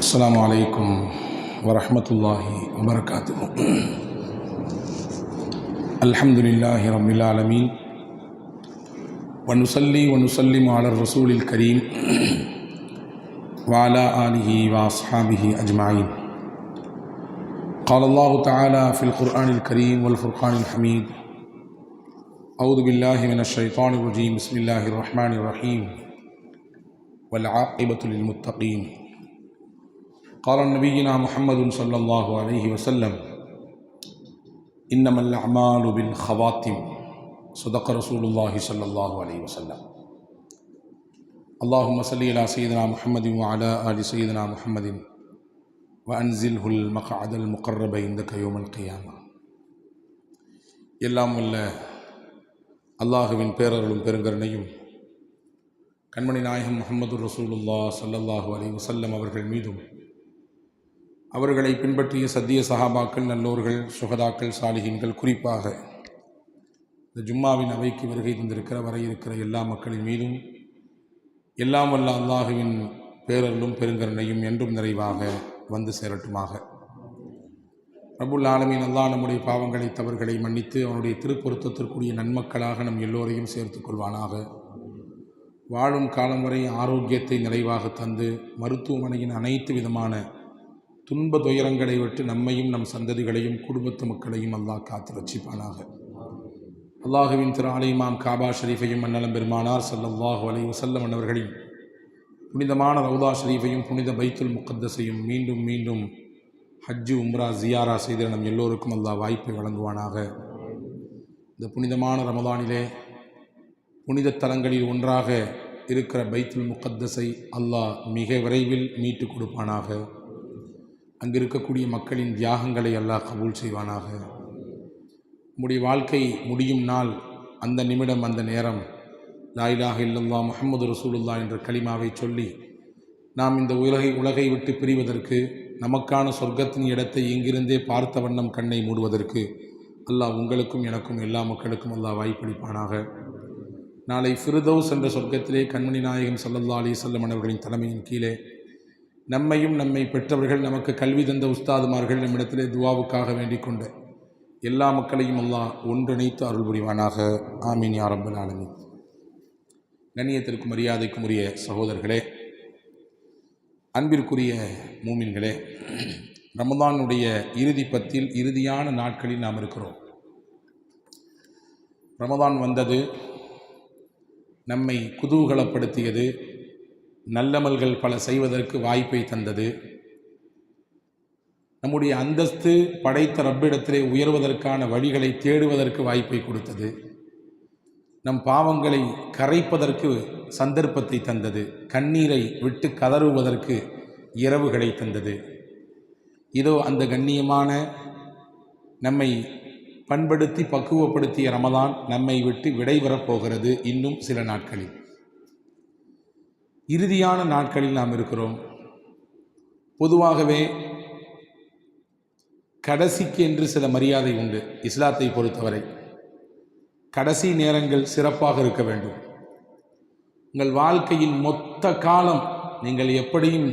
السلام عليكم ورحمة الله وبركاته. الحمد لله رب العالمين ونصلي ونسلم على الرسول الكريم وعلى آله وأصحابه أجمعين. قال الله تعالى في القرآن الكريم والفرقان الحميد: أعوذ بالله من الشيطان الرجيم، بسم الله الرحمن الرحيم، والعاقبة للمتقين. قال نبينا محمد صلى الله عليه وسلم: إنما الأعمال بالخواتم. صدق رسول الله صلى الله عليه وسلم. اللهم صل على سيدنا محمد وعلى آل سيدنا محمد وأنزله المقعد المقرب عندك يوم القيامة. எல்லாம் வல்ல அல்லாஹுவின் பேரருளும் பெருங்கருணையும் கண்மணி நாயகம் முஹம்மது ரசூலுல்லாஹ் ஸல்லல்லாஹு அலைஹி வஸல்லம் அவர்கள் மீதும், அவர்களை பின்பற்றிய சத்திய சஹாபாக்கள், நல்லோர்கள், சுஹதாக்கள், சாலிஹீன்கள், குறிப்பாக இந்த ஜும்மாவின் அவைக்கு வருகை தந்திருக்கிற வர இருக்கிற எல்லா மக்களின் மீதும் எல்லாம் வல்ல அல்லாஹுவின் பேரருளும் பெருங்கருணையும் என்றும் நிறைவாக வந்து சேரட்டுமாக. ரப்புல் ஆலமீன் அல்லாஹ் நம்முடைய பாவங்களை, தவறுகளை மன்னித்து அவனுடைய திருப்பொருத்தத்திற்குரிய நன்மக்களாக நம் எல்லோரையும் சேர்த்துக் கொள்வானாக. வாழும் காலம் வரை ஆரோக்கியத்தை நிறைவாக தந்து மருத்துவமனையின் அனைத்து விதமான துன்ப துயரங்களை விட்டு நம்மையும் நம் சந்ததிகளையும் குடும்பத்து மக்களையும் அல்லாஹ் காத்து ரட்சிப்பானாக. அல்லாஹுவின் திரு ஆலயமாம் காபா ஷரீஃபையும் அன்னலம் பெருமானார் ஸல்லல்லாஹு அலைஹி வஸல்லம் அவர்களின் புனிதமான ரவுதா ஷரீஃபையும் புனித பைத்துல் முகத்தஸையும் மீண்டும் மீண்டும் ஹஜ்ஜு உம்ரா ஜியாரா செய்த நம் எல்லோருக்கும் அல்லாஹ் வாய்ப்பை வழங்குவானாக. இந்த புனிதமான ரமதானிலே புனித தலங்களில் ஒன்றாக இருக்கிற பைத்துல் முகத்தஸை அல்லாஹ் மிக விரைவில் மீட்டு கொடுப்பானாக. அங்கு இருக்கக்கூடிய மக்களின் தியாகங்களை அல்லாஹ் கபூல் செய்வானாக. நம்முடைய வாழ்க்கை முடியும் நாள், அந்த நிமிடம், அந்த நேரம் லா இலாஹ இல்லல்லாஹ் முஹம்மது ரசூலுல்லாஹ் என்ற கலிமாவை சொல்லி நாம் இந்த உலகை விட்டு பிரிவதற்கு, நமக்கான சொர்க்கத்தின் இடத்தை இங்கிருந்தே பார்த்த வண்ணம் கண்ணை மூடுவதற்கு அல்லாஹ் உங்களுக்கும் எனக்கும் எல்லா மக்களுக்கும் அல்லாஹ் வாய்ப்பளிப்பானாக. நாளை ஃபிர்தௌஸ் என்ற சொர்க்கத்திலே கண்மணி நாயகம் ஸல்லல்லாஹு அலைஹி வஸல்லம் அவர்களின் தலைமையின் கீழே நம்மையும் நம்மை பெற்றவர்கள், நமக்கு கல்வி தந்த உஸ்தாதுமார்கள், நம்மிடத்திலே துவாவுக்காக வேண்டிக் கொண்ட எல்லா மக்களையும் அல்லாஹ் ஒன்றிணைத்து அருள் புரிவானாக. ஆமீன் யா ரப்பல் ஆலமீன். கண்ணியத்திற்கும் மரியாதைக்கும் உரிய சகோதரர்களே, அன்பிற்குரிய மூமின்களே, ரமதானுடைய இறுதி பத்தில் இறுதியான நாட்களில் நாம் இருக்கிறோம். ரமதான் வந்தது, நம்மை குதூகலப்படுத்தியது, நல்லமல்கள் பல செய்வதற்கு வாய்ப்பை தந்தது, நம்முடைய அந்தஸ்து படைத்த ரப்பிடத்திலே உயர்வதற்கான வழிகளை தேடுவதற்கு வாய்ப்பை கொடுத்தது, நம் பாவங்களை கரைப்பதற்கு சந்தர்ப்பத்தை தந்தது, கண்ணீரை விட்டு கதறுவதற்கு இரவுகளை தந்தது. இதோ அந்த கண்ணியமான நம்மை பண்படுத்தி பக்குவப்படுத்திய ரமதான் நம்மை விட்டு விடைபெறப் போகிறது இன்னும் சில நாட்களில். இறுதியான நாட்களில் நாம் இருக்கிறோம். பொதுவாகவே கடைசிக்கு என்று சில மரியாதை உண்டு. இஸ்லாத்தை பொறுத்தவரை கடைசி நேரங்கள் சிறப்பாக இருக்க வேண்டும். உங்கள் வாழ்க்கையின் மொத்த காலம் நீங்கள் எப்படியும்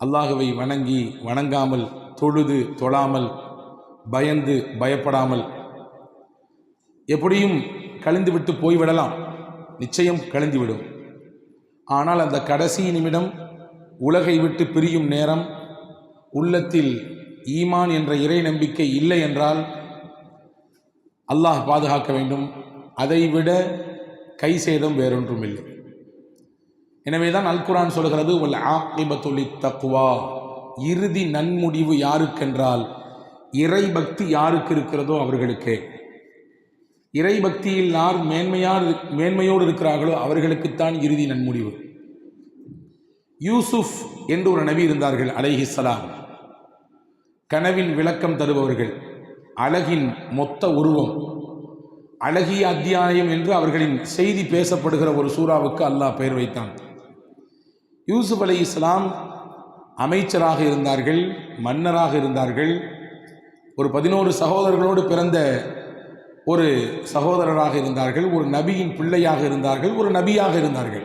அல்லாஹுவை வணங்கி வணங்காமல், தொழுது தொழாமல், பயந்து பயப்படாமல் எப்படியும் கழிந்துவிட்டு போய்விடலாம். நிச்சயம் கழிந்துவிடும். ஆனால் அந்த கடைசி நிமிடம் உலகை விட்டு பிரியும் நேரம், உள்ளத்தில் ஈமான் என்ற இறை நம்பிக்கை இல்லை என்றால் அல்லாஹ் பாதுகாக்க வேண்டும். அதைவிட கை சேதம் வேறொன்றும் இல்லை. எனவேதான் அல் குர்ஆன் சொல்கிறது, வல் ஆகிபத்து லித்தக்வா, இறுதி நன்முடிவு யாருக்கென்றால் இறை பக்தி யாருக்கு இருக்கிறதோ அவர்களுக்கே. இறை பக்தியில் யார் மேன்மையோடு இருக்கிறார்களோ அவர்களுக்குத்தான் இறுதி நன்முடிவு. யூசுப் என்று ஒரு நபி இருந்தார்கள் அலைஹிஸ்ஸலாம். கனவின் விளக்கம் தருபவர்கள், அழகின் மொத்த உருவம், அழகிய அத்தியாயம் என்று அவர்களின் செய்தி பேசப்படுகிற ஒரு சூறாவுக்கு அல்லாஹ் பெயர் வைத்தான். யூசுப் அலைஹிஸ்ஸலாம் அமைச்சராக இருந்தார்கள், மன்னராக இருந்தார்கள். ஒரு 11 சகோதரர்களோடு பிறந்த ஒரு சகோதரராக இருந்தார்கள். ஒரு நபியின் பிள்ளையாக இருந்தார்கள். ஒரு நபியாக இருந்தார்கள்.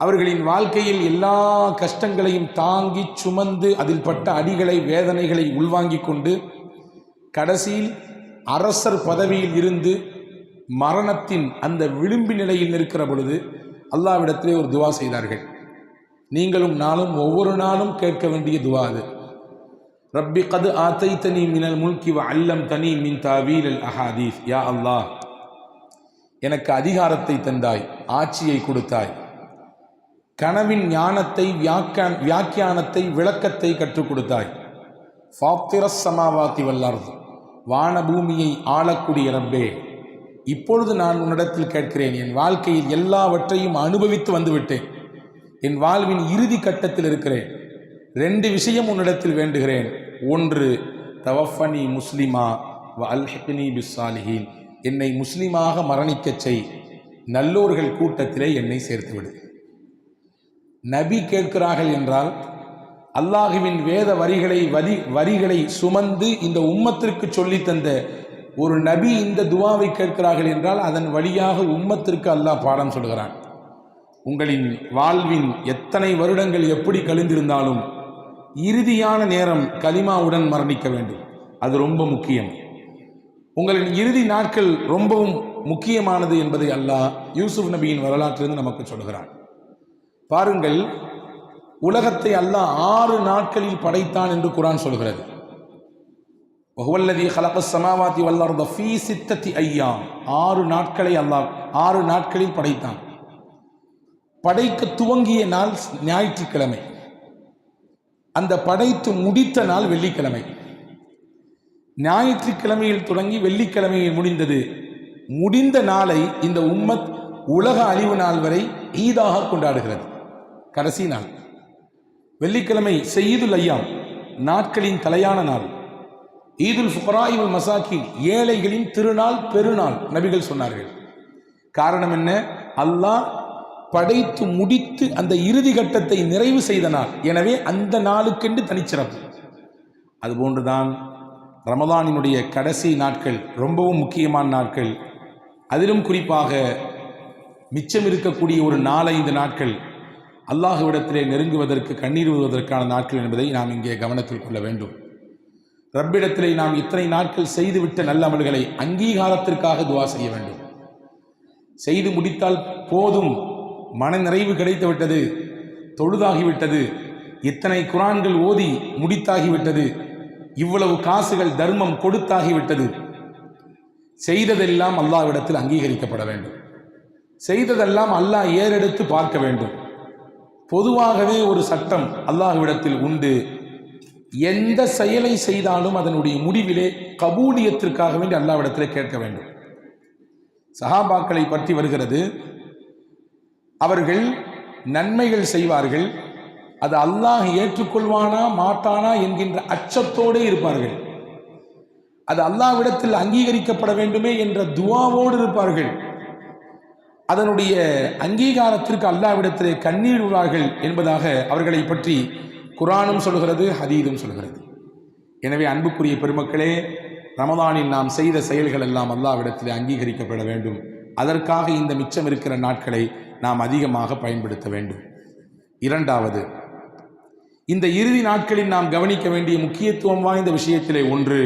அவர்களின் வாழ்க்கையில் எல்லா கஷ்டங்களையும் தாங்கி சுமந்து அதில் பட்ட அடிகளை வேதனைகளை உள்வாங்கிக் கொண்டு கடைசியில் அரசர் பதவியில் இருந்து மரணத்தின் அந்த விளிம்பு நிலையில் நிற்கிற பொழுது அல்லாஹ்விடத்திலே ஒரு துவா செய்தார்கள். நீங்களும் நானும் ஒவ்வொரு நாளும் கேட்க வேண்டிய துவா அது. ரப்பி கது ஆத்தைத்தனி மினல் முல்கி வ அல்லம் தனி மின் தாவீல் அல் அஹாதீஸ். யா அல்லாஹ், எனக்கு அதிகாரத்தை தந்தாய், ஆட்சியை கொடுத்தாய், கனவின் ஞானத்தை, வியாக்கியானத்தை, விளக்கத்தை கற்றுக் கொடுத்தாய். ஃபாத்திரஸ் சமாவாத்தி வல்லார்து, வானபூமியை ஆளக்கூடிய ரப்பே, இப்பொழுது நான் உன்னிடத்தில் கேட்கிறேன். என் வாழ்க்கையில் எல்லாவற்றையும் அனுபவித்து வந்துவிட்டேன், என் வாழ்வின் இறுதி கட்டத்தில் இருக்கிறேன். 2 விஷயம் உன்னிடத்தில் வேண்டுகிறேன். ஒன்று, தவஃபனி முஸ்லிமா வ அல்ஹிக்னி பிஸ்ஸாலிஹீன், என்னை முஸ்லிமாக மரணிக்கச் செய், நல்லோர்கள் கூட்டத்திலே என்னை சேர்த்துவிடு. நபி கேட்கிறார்கள் என்றால் அல்லாஹுவின் வேத வரிகளை சுமந்து இந்த உம்மத்திற்கு சொல்லி தந்த ஒரு நபி இந்த துவாவை கேட்கிறார்கள் என்றால் அதன் வழியாக உம்மத்திற்கு அல்லாஹ் பாடம் சொல்கிறான். உங்களின் வாழ்வின் எத்தனை வருடங்கள் எப்படி கழிந்திருந்தாலும் இறுதியான நேரம் கலிமாவுடன் மரணிக்க வேண்டும். அது ரொம்ப முக்கியம். உங்களின் இறுதி நாட்கள் ரொம்பவும் முக்கியமானது என்பதை அல்லாஹ் யூசுப் நபியின் வரலாற்றிலிருந்து நமக்கு சொல்கிறான். பாருங்கள், உலகத்தை அல்லாஹ் 6 நாட்களில் படைத்தான் என்று குர்ஆன் சொல்கிறது. வஹுவல்லதீ ஹலகஸ் ஸமாவாதி வல் அர்த ஃபீ 6 அய்யாம், 6 நாட்களை அல்லாஹ் 6 நாட்களில் படைத்தான். படைக்க துவங்கிய நாள் ஞாயிற்றுக்கிழமை, அந்த படைத்து முடித்த நாள் வெள்ளிக்கிழமை. ஞாயிற்றுக்கிழமையில் தொடங்கி வெள்ளிக்கிழமையில் முடிந்தது. முடிந்த நாளை இந்த உம்மத் உலக அழிவு நாள் வரை ஈதாக கொண்டாடுகிறது. கடைசி நாள் வெள்ளிக்கிழமை சையீதுல் அய்யாம், நாட்களின் தலையான நாள். ஈதுல் ஃபுகராஇ வல் மசாக்கீன், ஏழைகளின் திருநாள், பெருநாள் நபிகள் சொன்னார்கள். காரணம் என்ன? அல்லாஹ் படைத்து முடித்து அந்த இறுதி கட்டத்தை நிறைவு செய்த நாள். எனவே அந்த நாளுக்கென்று தனிச்சிறப்பு. அதுபோன்றுதான் ரமதானினுடைய கடைசி நாட்கள் ரொம்பவும் முக்கியமான நாட்கள். அதிலும் குறிப்பாக மிச்சம் இருக்கக்கூடிய ஒரு 4-5 நாட்கள் அல்லாஹ்விடத்திலே நெருங்குவதற்கு, கண்ணீர் விடுவதற்கான நாட்கள் என்பதை நாம் இங்கே கவனத்தில் கொள்ள வேண்டும். ரப்பிடத்திலே நாம் இத்தனை நாட்கள் செய்துவிட்ட நல்ல அமல்களை அங்கீகாரத்திற்காக துவா செய்ய வேண்டும். செய்து முடித்தால் போதும், மன நிறைவு கிடைத்து விட்டது, தொழுதாகிவிட்டது, இத்தனை குர்ஆன்கள் ஓதி முடித்தாகிவிட்டது, இவ்வளவு காசுகள் தர்மம் கொடுத்தாகிவிட்டது. செய்ததெல்லாம் அல்லாஹ்விடத்தில் அங்கீகரிக்கப்பட வேண்டும். செய்ததெல்லாம் அல்லாஹ் ஏறெடுத்து பார்க்க வேண்டும். பொதுவாகவே ஒரு சட்டம் அல்லாஹ்விடத்தில் உண்டு. எந்த செயலை செய்தாலும் அதனுடைய முடிவிலே கபூலியத்திற்காக வேண்டி அல்லாஹ்விடத்திலே கேட்க வேண்டும். சஹாபாக்களை பற்றி வருகிறது, அவர்கள் நன்மைகள் செய்வார்கள், அது அல்லாஹ் ஏற்றுக்கொள்வானா மாட்டானா என்கின்ற அச்சத்தோடு இருப்பார்கள். அது அல்லாஹ்விடத்தில் அங்கீகரிக்கப்பட வேண்டுமே என்ற துஆவோடு இருப்பார்கள். அதனுடைய அங்கீகாரத்திற்கு அல்லாஹ்விடத்திலே கண்ணீர் விடுவார்கள் என்பதாக அவர்களை பற்றி குர்ஆனும் சொல்கிறது, ஹதீஸும் சொல்கிறது. எனவே அன்புக்குரிய பெருமக்களே, ரமதானில் நாம் செய்த செயல்கள் எல்லாம் அல்லாஹ்விடத்திலே அங்கீகரிக்கப்பட வேண்டும். அதற்காக இந்த மிச்சம் இருக்கிற நாட்களை நாம் அதிகமாக பயன்படுத்த வேண்டும். இரண்டாவது, இந்த இறுதி நாட்களில் நாம் கவனிக்க வேண்டிய முக்கியத்துவம் வாய்ந்த விஷயத்திலே ஒன்று,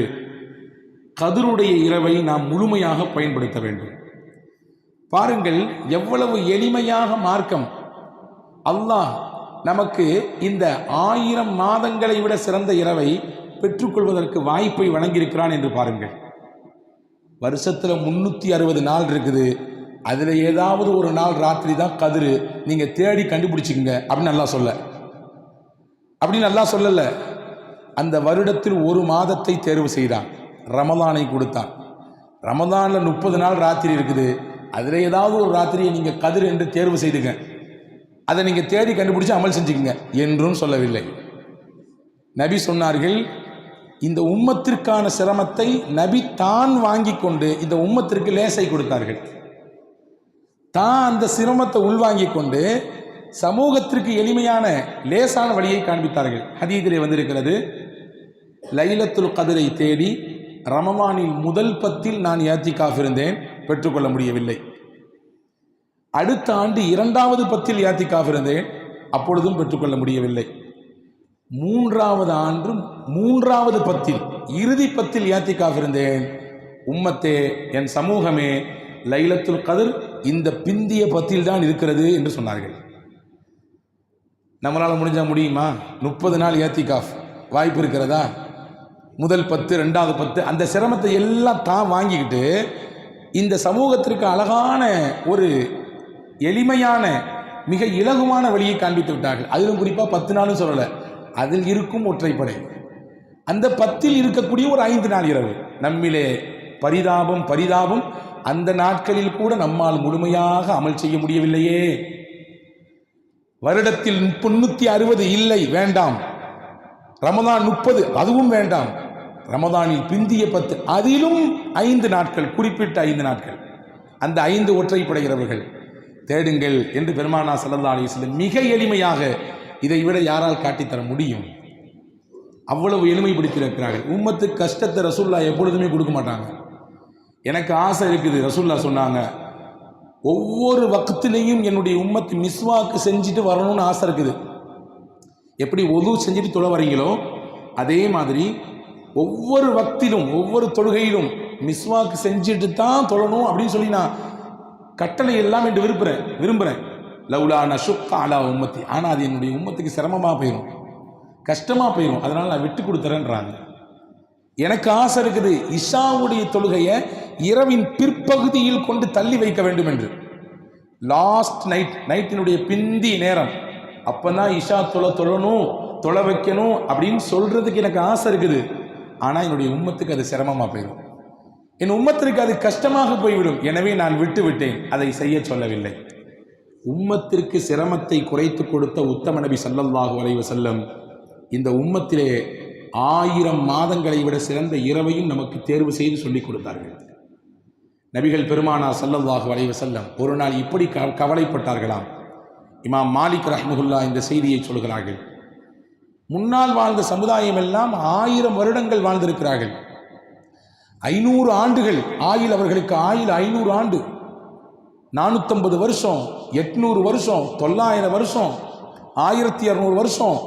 கத்ருடைய இரவை நாம் முழுமையாக பயன்படுத்த வேண்டும். பாருங்கள், எவ்வளவு எளிமையாக மார்க்கம் அல்லாஹ் நமக்கு இந்த 1000 மாதங்களை விட சிறந்த இரவை பெற்றுக்கொள்வதற்கு வாய்ப்பை வழங்கியிருக்கிறான் என்று பாருங்கள். வருஷத்தில் 360 நாள் இருக்குது, அதில் ஏதாவது ஒரு நாள் ராத்திரி தான் கதிரு, நீங்கள் தேடி கண்டுபிடிச்சிக்கங்க அப்படின்னு நல்லா சொல்லல. அந்த வருடத்தில் ஒரு மாதத்தை தேர்வு செய்தான், ரமலானை கொடுத்தான். ரமலானில் 30 நாள் ராத்திரி இருக்குது, அதில் ஏதாவது ஒரு ராத்திரியை நீங்கள் கதிர் என்று தேர்வு செய்துங்க, அதை நீங்கள் தேடி கண்டுபிடிச்சு அமல் செஞ்சுக்கங்க என்றும் சொல்லவில்லை. நபி சொன்னார்கள், இந்த உம்மத்திற்கான சிரமத்தை நபி தான் வாங்கி கொண்டு இந்த உம்மத்திற்கு லேசை கொடுத்தார்கள். தான் அந்த சிரமத்தை உள்வாங்கி கொண்டு சமூகத்திற்கு எளிமையான லேசான வழியை காண்பித்தார்கள். ஹதீஸிலே வந்திருக்கிறது, லைலத்துல் கத்ரை தேடி ரமலானில் முதல் 10 நான் இஅ்திகாஃப் இருந்தேன், பெற்றுக்கொள்ள முடியவில்லை. அடுத்த ஆண்டு 2வது பத்தில் இஅ்திகாஃப் இருந்தேன், அப்பொழுதும் பெற்றுக்கொள்ள முடியவில்லை. 3வது ஆண்டு 3வது பத்தில் இறுதி பத்தில் இஅ்திகாஃப் இருந்தேன். உம்மத்தே, என் சமூகமே, லைலத்துல் கத்ர் இந்த பிந்திய பத்தில் தான் இருக்கிறது என்று சொன்னார்கள். நம்மளால் முடிஞ்சால் முடியுமா? 30 நாள் இஅ்திகாஃப் வாய்ப்பு இருக்கிறதா? முதல் 10, 2வது 10 அந்த சிரமத்தை எல்லாம் தான் வாங்கிக்கிட்டு இந்த சமூகத்திற்கு அழகான ஒரு எளிமையான மிக இலகுவான வழியை காண்பித்து விட்டார்கள். அதிலும் குறிப்பாக 10 நாளும் சொல்லலை, அதில் இருக்கும் ஒற்றைப்படை. அந்த 10ல் இருக்கக்கூடிய ஒரு 5 நாள் இரவு. நம்மிலே பரிதாபம் அந்த நாட்களில் கூட நம்மால் முழுமையாக அமல் செய்ய முடியவில்லையே. வருடத்தில் 360 இல்லை, வேண்டாம். ரமதான் 30 அதுவும் வேண்டாம். ரமதானில் பிந்திய 10 அதிலும் 5 நாட்கள், குறிப்பிட்ட 5 நாட்கள், அந்த 5 ஒற்றைப்படைகிறவர்கள் தேடுங்கள் என்று பெருமானார் ஸல்லல்லாஹு அலைஹி வஸல்லம் மிக எளிமையாக, இதை விட யாரால் காட்டித்தர முடியும்? அவ்வளவு எளிமைப்படுத்தியிருக்கிறார்கள். உம்மத்துக்கு கஷ்டத்தை ரசூலுல்லாஹ் எப்பொழுதுமே கொடுக்க மாட்டாங்க. எனக்கு ஆசை இருக்குது, ரசூலுல்லாஹ் சொன்னாங்க, ஒவ்வொரு வக்திலையும் என்னுடைய உம்மத்து மிஸ்வாக்கு செஞ்சுட்டு வரணும்னு ஆசை இருக்குது. எப்படி ஒது செஞ்சுட்டு தொழ வரீங்களோ அதே மாதிரி ஒவ்வொரு வக்திலும் ஒவ்வொரு தொழுகையிலும் மிஸ்வாக்கு செஞ்சுட்டு தான் தொழணும் அப்படின்னு சொல்லி நான் கட்டளை எல்லாம் என்று விரும்புகிறேன். லவ்லா நஷுக்க அலா உம்மத்தி, ஆனால் அது என்னுடைய உம்மத்துக்கு சிரமமாக போயிடும், கஷ்டமாக போயிடும், அதனால் நான் விட்டு கொடுத்துறேன்றாங்க. எனக்கு ஆசை இருக்குது இஷாவுடைய தொழுகையை இரவின் பிற்பகுதியில் கொண்டு தள்ளி வைக்க வேண்டும் என்று. லாஸ்ட் நைட்டினுடைய பிந்தி நேரம், அப்போதான் இஷா தொழணும், தொலை வைக்கணும் அப்படின்னு சொல்றதுக்கு எனக்கு ஆசை இருக்குது. ஆனால் என்னுடைய உம்மத்துக்கு அது சிரமமாக போயிடும், என் உம்மத்திற்கு அது கஷ்டமாக போய்விடும். எனவே நான் விட்டு விட்டேன், அதை செய்ய சொல்லவில்லை. உம்மத்திற்கு சிரமத்தை குறைத்து கொடுத்த உத்தம நபி ஸல்லல்லாஹு அலைஹி வஸல்லம் இந்த உம்மத்திலே 1000 மாதங்களை விட சிறந்த இரவையும் நமக்கு தேர்வு செய்து சொல்லிக் கொடுத்தார்கள். நபிகள் பெருமானார் ஸல்லல்லாஹு அலைஹி வஸல்லம் ஒரு நாள் இப்படி கவலைப்பட்டார்களாம். இமாம் மாலிக் ரஹ்மத்துல்லாஹி இந்த செய்தியை சொல்கிறார்கள். முன்னால் வாழ்ந்த சமுதாயம் எல்லாம் 1000 வருடங்கள் வாழ்ந்திருக்கிறார்கள். 500 ஆண்டுகள் ஆயுள், அவர்களுக்கு ஆயுள் 500 ஆண்டு, 450 வருஷம், 800 வருஷம், 900 வருஷம், 1200 வருஷம்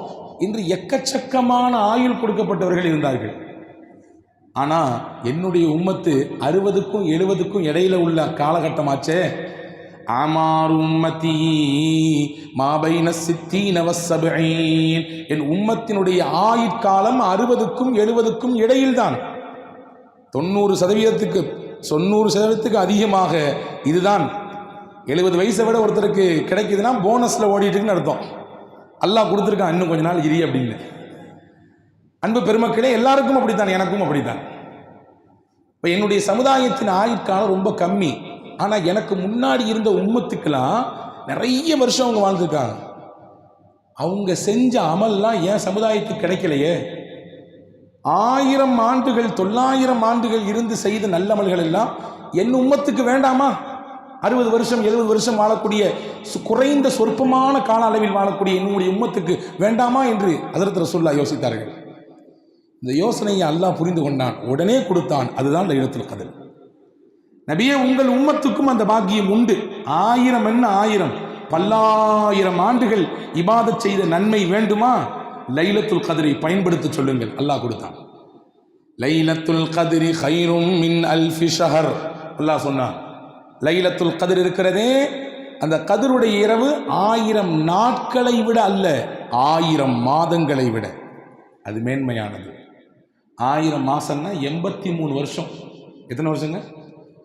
இன்று எக்கச்சக்கமான ஆயுள் கொடுக்கப்பட்டவர்கள் இருந்தார்கள். ஆனால் என்னுடைய உம்மத்து 60க்கும் 70க்கும் இடையில உள்ள காலகட்டமாச்சே. ஆமார் உம்மதி மாபைன சித்தீன வஸ்ஸபீன், என் உம்மத்தினுடைய ஆயுட்காலம் 60க்கும் 70க்கும் இடையில்தான். 90% அதிகமாக இதுதான். 70 வயசை விட ஒருத்தருக்கு கிடைக்குதுன்னா போனஸில் ஓடிட்டுன்னு அர்த்தம். அல்லாஹ் கொடுத்துருக்கான், இன்னும் கொஞ்ச நாள் இரி அப்படின்னு. அன்பு பெருமக்களே, எல்லாருக்கும் அப்படித்தான், எனக்கும் அப்படித்தான். இப்போ என்னுடைய சமுதாயத்தின் ஆயுட்காலம் ரொம்ப கம்மி. ஆனால் எனக்கு முன்னாடி இருந்த உம்மத்துக்கெல்லாம் நிறைய வருஷம் அவங்க வாழ்ந்துருக்காங்க. அவங்க செஞ்ச அமல்லாம் என் சமுதாயத்துக்கு கிடைக்கலையே. 1000 ஆண்டுகள் 900 ஆண்டுகள் இருந்து செய்த நல்ல அமல்கள் எல்லாம் என் உம்மத்துக்கு வேண்டாமா? 60 வருஷம் 70 வருஷம் வாழக்கூடிய குறைந்த சொற்பமான கால அளவில் வாழக்கூடிய என்னுடைய உம்மத்துக்கு வேண்டாமா என்று ஹஜ்ரத் ரசூலுல்லாஹ் யோசித்தார்கள். இந்த யோசனையை அல்லாஹ் புரிந்து கொண்டான், உடனே கொடுத்தான். அதுதான் லைலத்துல் கத்ர். நபியே, உங்கள் உம்மத்துக்கும் அந்த பாக்கியம் உண்டு. 1000 என்ன 1000 பல்லாயிரம் ஆண்டுகள் இபாதத் செய்த நன்மை வேண்டுமா? லைலத்துல் கத்ரை பயன்படுத்த சொல்லுங்கள். அல்லாஹ் கொடுத்தான். லைலத்துல் கத்ரி கைரும் மின் அல்ஃபி ஷஹர். அல்லாஹ் சொன்னான், லைலத்துல் கத்ர் இருக்கிறதே, அந்த கத்ருடைய இரவு 1000 நாட்களை விட அல்ல, 1000 மாதங்களை விட அது மேன்மையானது. 1000 மாசம்னா 83 வருஷம். எத்தனை வருஷங்க?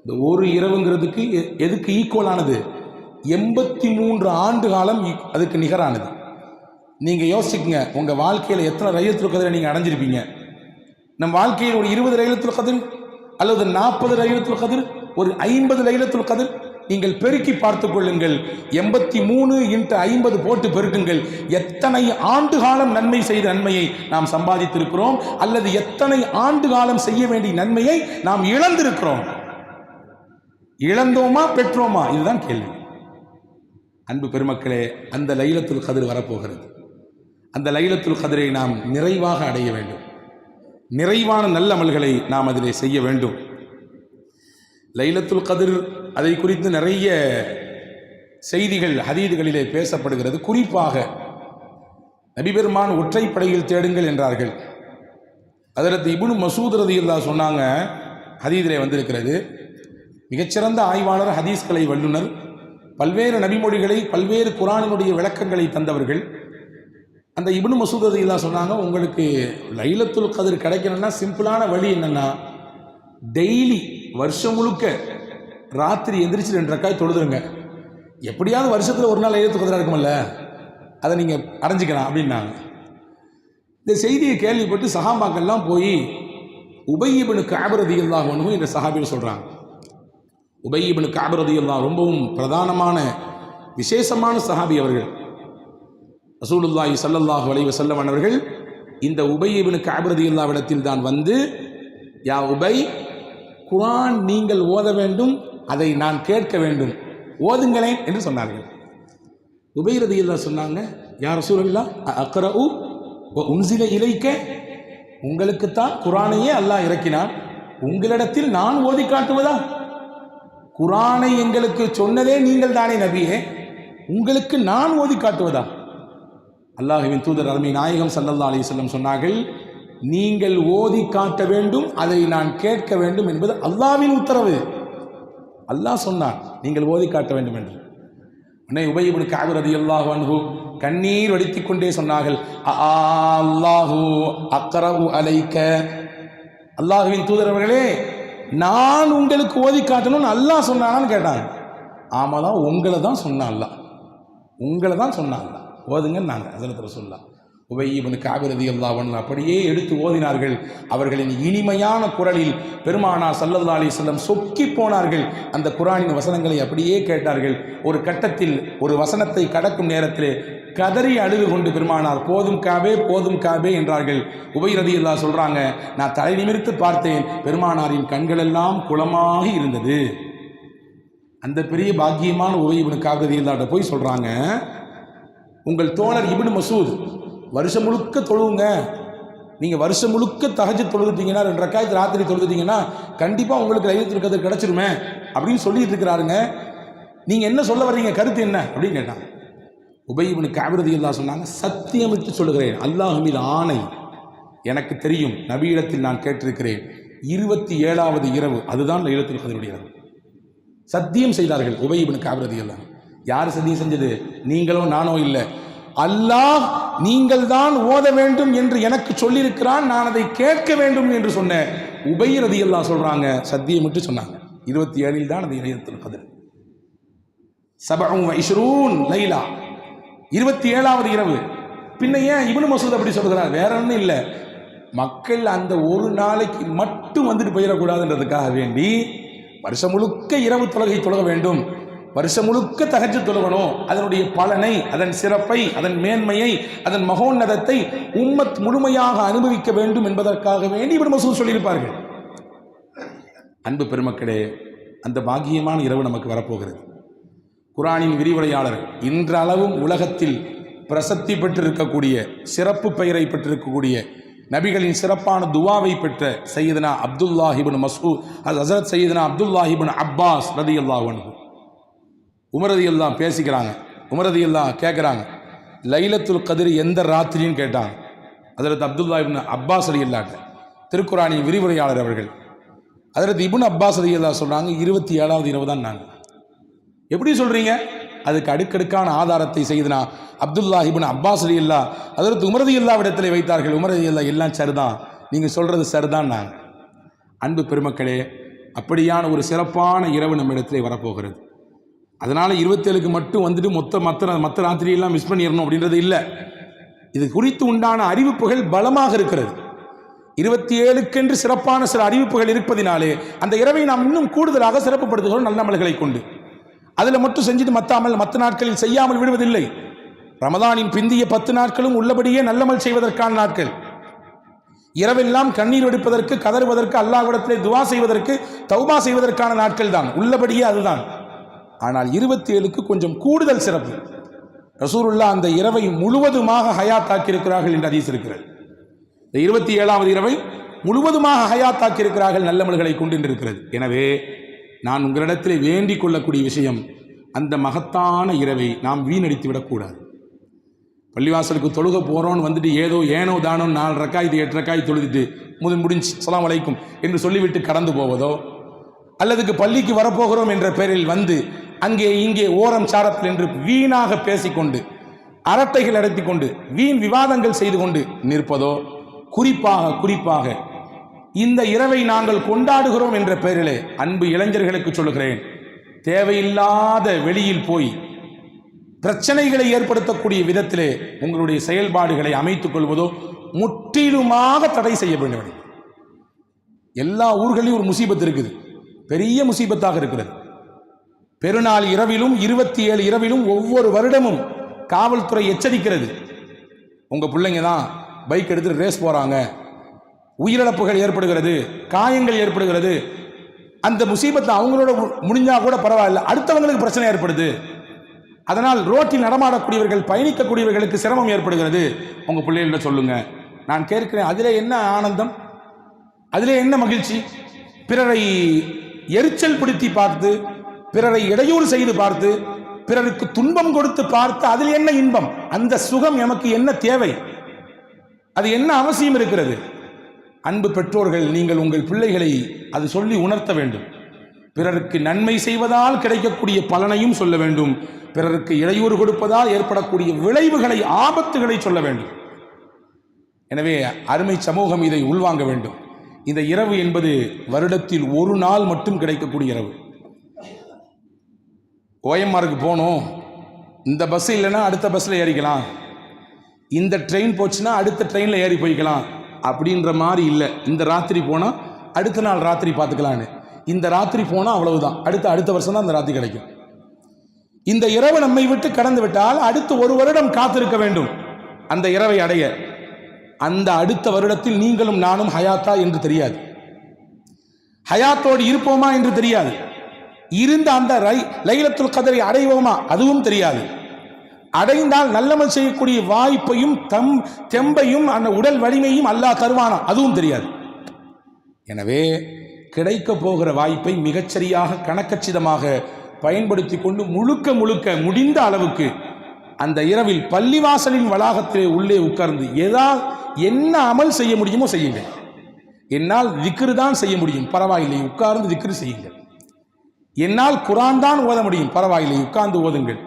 இந்த ஒரு இரவுங்கிறதுக்கு எதுக்கு ஈக்குவலானது? 83 ஆண்டு காலம் அதுக்கு நிகரானது. நீங்கள் யோசிக்குங்க, உங்கள் வாழ்க்கையில் எத்தனை லைலத்துல் கத்ரை நீங்கள் அடைஞ்சிருப்பீங்க? நம் வாழ்க்கையில் ஒரு 20 லைலத்துல் கத்ர் அல்லது 40 லைலத்துல் கத்ர், ஒரு 50 லைலத்துல் கத்ர் நீங்கள் பெருக்கி பார்த்துக் கொள்ளுங்கள். 83 × 50 போட்டு பெருக்குங்கள். எத்தனை ஆண்டு காலம் நன்மை செய்த நன்மையை நாம் சம்பாதித்திருக்கிறோம், அல்லது எத்தனை ஆண்டு காலம் செய்ய வேண்டிய நன்மையை நாம் இழந்திருக்கிறோம். இழந்தோமா பெற்றோமா? இதுதான் கேள்வி. அன்பு பெருமக்களே, அந்த லைலத்துல் கத்ர் வரப்போகிறது. அந்த லைலத்துல் கத்ரை நாம் நிறைவாக அடைய வேண்டும். நிறைவான நல்ல அமல்களை நாம் அதிலே செய்ய வேண்டும். லைலத்துல் கத்ர் அதை குறித்து நிறைய செய்திகள் ஹதீதுகளிலே பேசப்படுகிறது. குறிப்பாக நபிபெருமான் ஒற்றைப்படையில் தேடுங்கள் என்றார்கள். ஹஜ்ரத் இப்னு மசூத் ரலியல்லாஹு சொன்னாங்க, ஹதீதிலே வந்திருக்கிறது. மிகச்சிறந்த ஆய்வாளர், ஹதீஸ்களை வல்லுனர், பல்வேறு நபிமொழிகளை, பல்வேறு குர்ஆனினுடைய விளக்கங்களை தந்தவர்கள். அந்த இப்னு மசூத் ரலியல்லாஹு சொன்னாங்க, உங்களுக்கு லைலத்துல் கத்ர் கிடைக்கணும்னா சிம்பிளான வழி என்னன்னா, டெய்லி வருஷம் முழுக்க ராத்திரி எந்திரிச்சு 2 ரக்காய் தொழுதுருங்க. எப்படியாவது வருஷத்தில் ஒரு நாள் லைலத்துல் கத்ரா இருக்குமல்ல, அதை நீங்கள் அடைஞ்சிக்கலாம் அப்படின்னாங்க. இந்த செய்தியை கேள்விப்பட்டு சஹாபாக்கள்லாம் போய் உபய் இப்னு கஅப் ரலியல்லாஹு அன்ஹு என்ற சஹாபியை சொல்கிறாங்க. உபய் இப்னு கஅப் ரலியல்லாஹு ரொம்பவும் பிரதானமான விசேஷமான சஹாபி அவர்கள். ரசூலுல்லாஹி ஸல்லல்லாஹு அலைஹி வஸல்லம் அவர்கள் இந்த உபய் இப்னு கஅப் ரலியல்லாஹு இடத்தில் தான் வந்து, யா உபய், குர்ஆன் நீங்கள் ஓத வேண்டும், அதை நான் கேட்க வேண்டும், ஓதுங்களேன் என்று சொன்னார்கள். உபய் ரலியல்லாஹு சொன்னாங்க, யா ரசூலல்லாஹ் அக்ரஉ வ உன்ஸில இலைக்க, உங்களுக்குத்தான் குர்ஆனையே அல்லாஹ் இறக்கினான், உங்களிடத்தில் நான் ஓதி காட்டுவதா? குர்ஆனை எங்களுக்கு சொன்னதே நீங்கள் தானே நபியே, உங்களுக்கு நான் ஓதி காட்டுவதா? அல்லாஹ்வின் தூதர் அருமை நாயகம் ஸல்லல்லாஹு அலைஹி வஸல்லம் சொன்னார்கள், நீங்கள் ஓதி காட்ட வேண்டும், அதை நான் கேட்க வேண்டும் என்பது அல்லாஹ்வின் உத்தரவு. அல்லாஹ் சொன்னான் நீங்கள் ஓதி காட்ட வேண்டும் என்று. உடனே உபய் இப்னு கஅப் ரலியல்லாஹு அன்ஹு கண்ணீர் வடித்துக் கொண்டே சொன்னார்கள், அல்லாஹு அக்ரஹு அலைக்க, அல்லாஹ்வின் தூதர் அவர்களே, நான் உங்களுக்கு ஓதி காட்டணும்னு அல்லாஹ் சொன்னான்னு கேட்டாங்க. ஆமாதான், உங்களை தான் சொன்னான் அல்லாஹ், உங்களை தான் சொன்னான் அல்லாஹ், ஓதுங்கன்னு நாங்கள் ஹஸரத் ரசூலுல்லாஹ். உபய் இப்னு கஅப் ரலியல்லாஹு அன்ஹு அப்படியே எடுத்து ஓதினார்கள். அவர்களின் இனிமையான குரலில் பெருமானார் ஸல்லல்லாஹு அலைஹி வஸல்லம் சொக்கி போனார்கள். அந்த குர்ஆனின் வசனங்களை அப்படியே கேட்டார்கள். ஒரு கட்டத்தில் ஒரு வசனத்தை கடக்கும் நேரத்திலே கதறி அழுது கொண்டு பெருமானார் போதும் காபே, போதும் காபே என்றார்கள். உபய் ரலியல்லாஹு சொல்றாங்க, நான் தலை நிமிர்த்து பார்த்தேன், பெருமானாரின் கண்களெல்லாம் குளமாகி இருந்தது. அந்த பெரிய பாக்கியமான உபய் இப்னு கஅப் ரலியல்லாஹு போய் சொல்றாங்க, உங்கள் தோழர் இப்னு மசூத் வருஷம் முழுக்க தொழுவுங்க, நீங்கள் வருஷம் முழுக்க தஹஜ்ஜுத் தொழுதுட்டீங்கன்னா, 2 ரக்காயத் ராத்திரி தொழுதுட்டீங்கன்னா கண்டிப்பாக உங்களுக்கு லைலத்துல் கத்ர் கிடச்சிருமே அப்படின்னு சொல்லிட்டு இருக்கிறாருங்க. நீங்கள் என்ன சொல்ல வர்றீங்க, கருத்து என்ன அப்படின்னு கேட்டாங்க. உபய் இப்னு கஅப் ரலியல்லாஹு சொன்னாங்க, சத்தியமிட்டு சொல்லுகிறேன், அல்லாஹ் மீது ஆணை, எனக்கு தெரியும், நபியிடத்தில் நான் கேட்டிருக்கிறேன், 27வது இரவு அதுதான் லைலத்துல் கத்ருடைய இரவு. சத்தியம் செய்தார்கள் உபய் இப்னு கஅப் ரலியல்லாஹு. யார் சத்தியம் செஞ்சது? நீங்களோ நானோ இல்லை, அல்லாஹ் நீங்கள் தான் ஓத வேண்டும் என்று எனக்கு சொல்லியிருக்கிறான், நான் அதை கேட்க வேண்டும் என்று சொன்ன உபய் ரலியல்லாஹு சொல்றாங்க, சத்தியமிட்டு சொன்னாங்க, 27 தான் அது லைலத்துல் கத்ர். 27 லைலா, 27வது இரவு. பின்ன ஏன் இப்னு மசூத் அப்படி சொல்கிறார்? வேற ஒன்றும் இல்லை, மக்கள் அந்த ஒரு நாளைக்கு மட்டும் வந்துட்டு போயிடக்கூடாதுன்றதுக்காக வேண்டி வருஷம் முழுக்க இரவு தொழுகை தொழுக வேண்டும், வருஷம் முழுக்க தஹஜ்ஜுத் தொழுகணும், அதனுடைய பலனை, அதன் சிறப்பை, அதன் மேன்மையை, அதன் மகோன்னதத்தை உம்மத் முழுமையாக அனுபவிக்க வேண்டும் என்பதற்காக வேண்டி இப்னு மசூத் சொல்லியிருப்பார்கள். அன்பு பெருமக்களே, அந்த பாக்கியமான இரவு நமக்கு வரப்போகிறது. குர்ஆனின் விரிவுரையாளர், இன்றளவும் உலகத்தில் பிரசத்தி பெற்றிருக்கக்கூடிய, சிறப்பு பெயரை பெற்றிருக்கக்கூடிய, நபிகளின் சிறப்பான துவாவை பெற்ற சையதுனா அப்துல்லாஹ் இப்னு மஸ்ஊத், ஹஸரத் சையதுனா அப்துல்லாஹ் இப்னு அப்பாஸ் ரலியல்லாஹு அன்ஹு, உமர் ரலியல்லாஹு பேசிக்கிறாங்க. உமர் ரலியல்லாஹு கேட்குறாங்க, லைலத்துல் கத்ர் எந்த ராத்திரின்னு கேட்டாங்க. ஹஸரத் அப்துல்லாஹ் இப்னு அப்பாஸ் ரலியல்லாஹு, திருக்குர்ஆனின் விரிவுரையாளர் அவர்கள். ஹஸரத் இப்னு அப்பாஸ் ரலியல்லாஹு சொல்கிறாங்க, 27வது இரவு தான். நாங்கள் எப்படி சொல்கிறீங்க? அதுக்கு அடுக்கடுக்கான ஆதாரத்தை செய்தனா அப்துல்லாஹ் இப்னு அப்பாஸ் ரலியல்லாஹு ஹஸரத் உமர் ரலியல்லாஹு இடத்திலே வைத்தார்கள். உமர் ரலியல்லாஹு, எல்லாம் சரிதான், நீங்கள் சொல்கிறது சரிதான். நாங்கள் அன்பு பெருமக்களே, அப்படியான ஒரு சிறப்பான இரவு நம்ம இடத்திலே வரப்போகிறது. அதனால் 27க்கு மட்டும் வந்துட்டு மற்ற ராத்திரியெல்லாம் மிஸ் பண்ணிடணும் அப்படின்றது இல்லை. இது குறித்து உண்டான அறிவிப்புகள் பலமாக இருக்கிறது. 27க்கென்று சிறப்பான சில அறிவிப்புகள் இருப்பதினாலே அந்த இரவை நாம் இன்னும் கூடுதலாக சிறப்புப்படுத்துகிறோம் நல்லமல்களை கொண்டு. அதில் மட்டும் செஞ்சுட்டு மற்ற நாட்களில் செய்யாமல் விடுவதில்லை. ரமதானின் பிந்திய 10 நாட்களும் உள்ளபடியே நல்லமல் செய்வதற்கான நாட்கள். இரவெல்லாம் கண்ணீர் வெடிப்பதற்கு, கதறுவதற்கு, அல்லாஹ்விடத்திலே துவா செய்வதற்கு, தௌபா செய்வதற்கான நாட்கள் தான், உள்ளபடியே அதுதான். ஆனால் 27க்கு கொஞ்சம் கூடுதல் சிறப்பு. ரசூலுல்லாஹ் அந்த இரவை முழுவதுமாக ஹயாத்தாக்கி இருக்கிறார்கள் என்று ஹதீஸ் இருக்கிறது. இந்த 27வது இரவை முழுவதுமாக ஹயாத்தாக்கி இருக்கிறார்கள் நல்லமல்களை கொண்டு இருக்கிறது. எனவே நான் உங்களிடத்தில் வேண்டிக் கொள்ளக்கூடிய விஷயம், அந்த மகத்தான இரவை நாம் வீணடித்து விடக்கூடாது. பள்ளிவாசலுக்கு தொழுக போகிறோன்னு வந்துட்டு ஏனோ தானோ 4 ரக்காய் 8 ரக்காய் தொழுதுட்டு முடிஞ்சு அஸ்ஸலாமு அலைக்கும் என்று சொல்லிவிட்டு கடந்து போவதோ, அல்லதுக்கு பள்ளிக்கு வரப்போகிறோம் என்ற பெயரில் வந்து அங்கே இங்கே ஓரம் சாரத்தில் என்று வீணாக பேசிக்கொண்டு அரட்டைகள் அடத்தி கொண்டு வீண் விவாதங்கள் செய்து கொண்டு நிற்பதோ, குறிப்பாக இந்த இரவை நாங்கள் கொண்டாடுகிறோம் என்ற பெயரிலே அன்பு இளைஞர்களுக்கு சொல்லுகிறேன், தேவையில்லாத வெளியில் போய் பிரச்சனைகளை ஏற்படுத்தக்கூடிய விதத்திலே உங்களுடைய செயல்பாடுகளை அமைத்துக் கொள்வதோ முற்றிலுமாக தடை செய்ய வேண்டும். எல்லா ஊர்களிலும் ஒரு முசீபத்து இருக்குது, பெரிய முசீபத்தாக இருக்கிறது. பெருநாள் இரவிலும் 27 இரவிலும் ஒவ்வொரு வருடமும் காவல்துறை எச்சரிக்கிறது, உங்க பிள்ளைங்க தான் பைக் எடுத்து ரேஸ் போறாங்க, உயிரிழப்புகள் ஏற்படுகிறது, காயங்கள் ஏற்படுகிறது. அந்த முசீபத்தை அவங்களோட முடிஞ்சா கூட பரவாயில்ல, அடுத்தவங்களுக்கு பிரச்சனை ஏற்படுது. அதனால் ரோட்டில் நடமாடக்கூடியவர்கள் பயணிக்கக்கூடியவர்களுக்கு சிரமம் ஏற்படுகிறது. உங்க பிள்ளைகள சொல்லுங்க. நான் கேட்கிறேன், அதிலே என்ன ஆனந்தம், அதிலே என்ன மகிழ்ச்சி? பிறரை எரிச்சல் பிடித்தி பார்த்து, பிறரை இடையூறு செய்து பார்த்து, பிறருக்கு துன்பம் கொடுத்து பார்த்து அதில் என்ன இன்பம்? அந்த சுகம் எமக்கு என்ன தேவை? அது என்ன அவசியம் இருக்கிறது? அன்பு பெற்றோர்கள், நீங்கள் உங்கள் பிள்ளைகளை அது சொல்லி உணர்த்த வேண்டும். பிறருக்கு நன்மை செய்வதால் கிடைக்கக்கூடிய பலனையும் சொல்ல வேண்டும், பிறருக்கு இடையூறு கொடுப்பதால் ஏற்படக்கூடிய விளைவுகளை, ஆபத்துகளை சொல்ல வேண்டும். எனவே அருமை சமூகம் இதை உள்வாங்க வேண்டும். இந்த இரவு என்பது வருடத்தில் ஒரு நாள் மட்டும் கிடைக்கக்கூடிய இரவு. ஓஎம்ஆருக்கு போகணும், இந்த பஸ் இல்லைன்னா அடுத்த பஸ்ஸில் ஏறிக்கலாம், இந்த ட்ரெயின் போச்சுன்னா அடுத்த ட்ரெயினில் ஏறி போய்க்கலாம் அப்படின்ற மாதிரி இல்லை. இந்த ராத்திரி போனால் அடுத்த நாள் ராத்திரி பார்த்துக்கலான்னு, இந்த ராத்திரி போனால் அவ்வளவுதான், அடுத்த வருஷம் தான் அந்த ராத்திரி கிடைக்கும். இந்த இரவு நம்மை விட்டு கடந்து விட்டால் அடுத்து ஒரு வருடம் காத்திருக்க வேண்டும் அந்த இரவை அடைய. அந்த அடுத்த வருடத்தில் நீங்களும் நானும் ஹயாத்தா என்று தெரியாது, ஹயாத்தோடு இருப்போமா என்று தெரியாது, இருந்த அந்த லைலத்துல் கத்ரை அடைவோமா அதுவும் தெரியாது. அடைந்தால் நல்லமல் செய்யக்கூடிய வாய்ப்பையும் தெம்பையும் அந்த உடல் வலிமையும் அல்லாஹ் தருவானா அதுவும் தெரியாது. எனவே கிடைக்க போகிற வாய்ப்பை மிகச்சரியாக கணக்கச்சிதமாக பயன்படுத்தி கொண்டு முழுக்க முடிந்த அளவுக்கு அந்த இரவில் பள்ளிவாசலின் வளாகத்திலே உள்ளே உட்கார்ந்து என்ன அமல் செய்ய முடியுமோ செய்யுங்கள். என்னால் திக்ரு தான் செய்ய முடியும், பரவாயில்லை, உட்கார்ந்து திக்ரு செய்யுங்கள். என்னால் குர்ஆன் தான் ஓத முடியும், பரவாயில்லை, உட்கார்ந்து ஓதுங்கள்.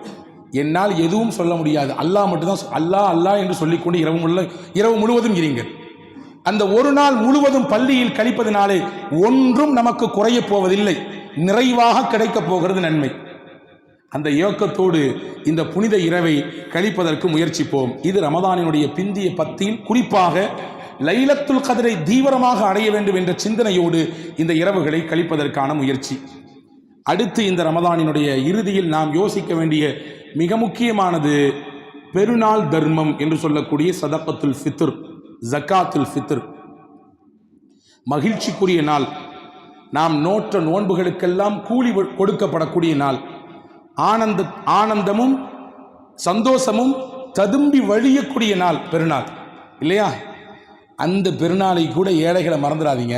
என்னால் எதுவும் சொல்ல முடியாது, அல்லாஹ் மட்டும்தான், அல்லாஹ் என்று சொல்லிக்கொண்டு இரவு முழுவதும் இருங்கள். அந்த ஒரு நாள் முழுவதும் பள்ளியில் கழிப்பதனாலே ஒன்றும் நமக்கு குறைய போவதில்லை, நிறைவாக கிடைக்கப் போகிறது நன்மை. அந்த யோக்கத்தோடு இந்த புனித இரவை கழிப்பதற்கு முயற்சிப்போம். இது ரமதானினுடைய பிந்திய பத்தில் குறிப்பாக லைலத்துல் கத்ரை தீவிரமாக அடைய வேண்டும் என்ற சிந்தனையோடு இந்த இரவுகளை கழிப்பதற்கான முயற்சி. அடுத்து இந்த ரமதானினுடைய இறுதியில் நாம் யோசிக்க வேண்டிய மிக முக்கியமானது பெருநாள் தர்மம் என்று சொல்லக்கூடிய சதகத்துல் ஃபித்ர், ஜக்காத்துல் ஃபித்ர். மகிழ்ச்சிக்குரிய நாள், நாம் நோற்ற நோன்புகளுக்கெல்லாம் கூலி கொடுக்கப்படக்கூடிய நாள், ஆனந்தமும் சந்தோஷமும் ததும்பி வழியக்கூடிய நாள் பெருநாள் இல்லையா? அந்த பெருநாளை கூட ஏழைகளை மறந்துடாதீங்க.